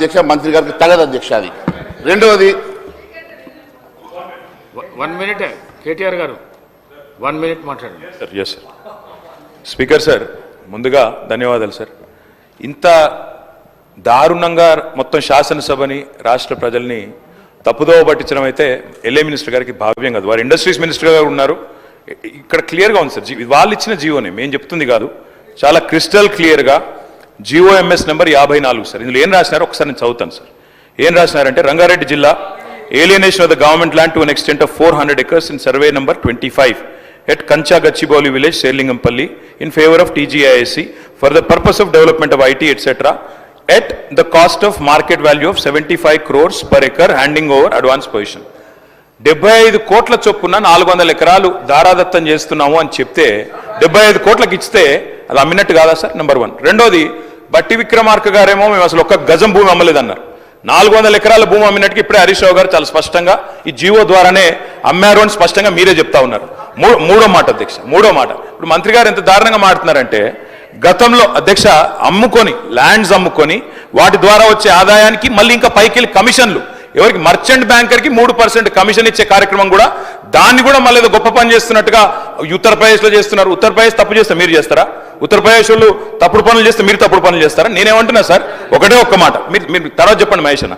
అధ్యక్ష మంత్రి గారికి తగదు అధ్యక్ష. అది రెండవది 1 minute కేటీఆర్ గారు 1 minute మాట్లాడండి. Yes sir. స్పీకర్ సార్, ముందుగా ధన్యవాదాలు సార్. ఇంత దారుణంగా మొత్తం శాసనసభని రాష్ట్ర ప్రజల్ని తప్పుదోవ పట్టించడం అయితే ఎల్ఏ మినిస్టర్ గారికి భావ్యం కాదు. వారు ఇండస్ట్రీస్ మినిస్టర్ గారు ఉన్నారు. ఇక్కడ క్లియర్గా ఉంది సార్, వాళ్ళు ఇచ్చిన జీవోనే మేము చెప్తుంది కాదు, చాలా క్రిస్టల్ క్లియర్గా GOMS నెంబర్ 54 సార్. ఇందులో ఏం రాసినారో ఒకసారి నేను చదువుతాను సార్. ఏం రాసినారంటే, రంగారెడ్డి జిల్లా alienation of the government land to an extent of 400 acres in survey number 25 at Kancha Gachibowli village, Serlingampalli, in favor of TGISC for the purpose of development of IT etc. at the cost of market value of 75 crores per acre, handing over advance position. 75 కోట్ల చొప్పున 400 ఎకరాలు దారాదత్తం చేస్తున్నాము అని చెప్తే 75 కోట్లకి ఇస్తే అది అమ్మినట్టు కాదా సార్? నెంబర్ 1. రెండోది, బట్టి విక్రమార్క గారేమో మేము అసలు ఒక్క గజం భూమి అమ్మలేదన్నారు. 400 ఎకరాల భూమి అమ్మినట్టుగా ఇప్పుడే హరీష్ రావు గారు చాలా స్పష్టంగా ఈ జీవో ద్వారానే అమ్మారు అని స్పష్టంగా మీరే చెప్తా ఉన్నారు. మూడో మాట అధ్యక్ష, మూడో మాట, ఇప్పుడు మంత్రి గారు ఎంత దారుణంగా మాట్లాడుతున్నారంటే, గతంలో అధ్యక్ష అమ్ముకొని ల్యాండ్స్ అమ్ముకొని వాటి ద్వారా వచ్చే ఆదాయానికి మళ్ళీ ఇంకా పైకి కమిషన్లు, ఎవరికి మర్చెంట్ బ్యాంకర్కి 3% కమిషన్ ఇచ్చే కార్యక్రమం కూడా, దాన్ని కూడా మళ్ళీ గొప్ప పని చేస్తున్నట్టుగా ఉత్తరప్రదేశ్లో చేస్తున్నారు. ఉత్తరప్రదేశ్ తప్పు చేస్తే మీరు చేస్తారా? ఉత్తరప్రదేశ్ వాళ్ళు తప్పుడు పనులు చేస్తే మీరు తప్పుడు పనులు చేస్తారా? నేనేమంటున్నా సార్, ఒక్క మాట మీరు తర్వాత చెప్పండి మహేష్ అన్న.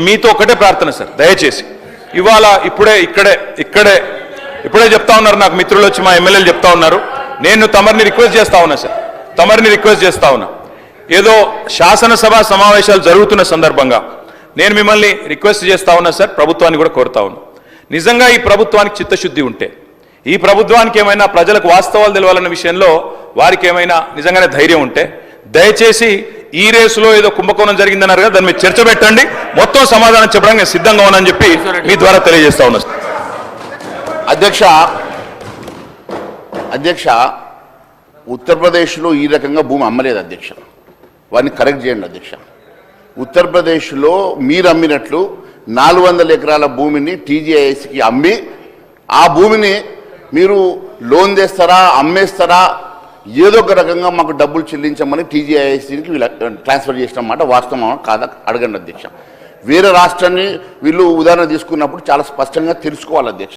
మీతో ఒకటే ప్రార్థన సార్, దయచేసి ఇవాళ ఇప్పుడే చెప్తా ఉన్నారు నాకు మిత్రులు వచ్చి, మా ఎమ్మెల్యేలు చెప్తా ఉన్నారు, నేను తమరిని రిక్వెస్ట్ చేస్తా ఉన్నా సార్, ఏదో శాసనసభ సమావేశాలు జరుగుతున్న సందర్భంగా నేను మిమ్మల్ని రిక్వెస్ట్ చేస్తా ఉన్నా సార్, ప్రభుత్వాన్ని కూడా కోరుతా ఉన్నా, నిజంగా ఈ ప్రభుత్వానికి చిత్తశుద్ధి ఉంటే, ఈ ప్రభుత్వానికి ఏమైనా ప్రజలకు వాస్తవాలు తెలవాలన్న విషయంలో వారికి ఏమైనా నిజంగానే ధైర్యం ఉంటే, దయచేసి ఈ రేసులో ఏదో కుంభకోణం జరిగిందన్నారు కదా, దాని మీద చర్చ పెట్టండి, మొత్తం సమాధానం చెప్పడానికి నేను సిద్ధంగా ఉన్నానని చెప్పి మీ ద్వారా తెలియజేస్తా ఉన్నా. అధ్యక్ష ఉత్తరప్రదేశ్లో ఈ రకంగా భూమి అమ్మలేదు అధ్యక్ష, వారిని కరెక్ట్ చేయండి అధ్యక్ష. ఉత్తరప్రదేశ్లో మీరు అమ్మినట్లు 400 ఎకరాల భూమిని TGISకి అమ్మి, ఆ భూమిని మీరు లోన్ చేస్తారా, అమ్మేస్తారా, ఏదో ఒక రకంగా మాకు డబ్బులు చెల్లించమని TGISకి ట్రాన్స్ఫర్ చేసిన మాట వాస్తవం కాదా అడగండి అధ్యక్ష. వేరే రాష్ట్రాన్ని వీళ్ళు ఉదాహరణ తీసుకున్నప్పుడు చాలా స్పష్టంగా తెలుసుకోవాలి అధ్యక్ష.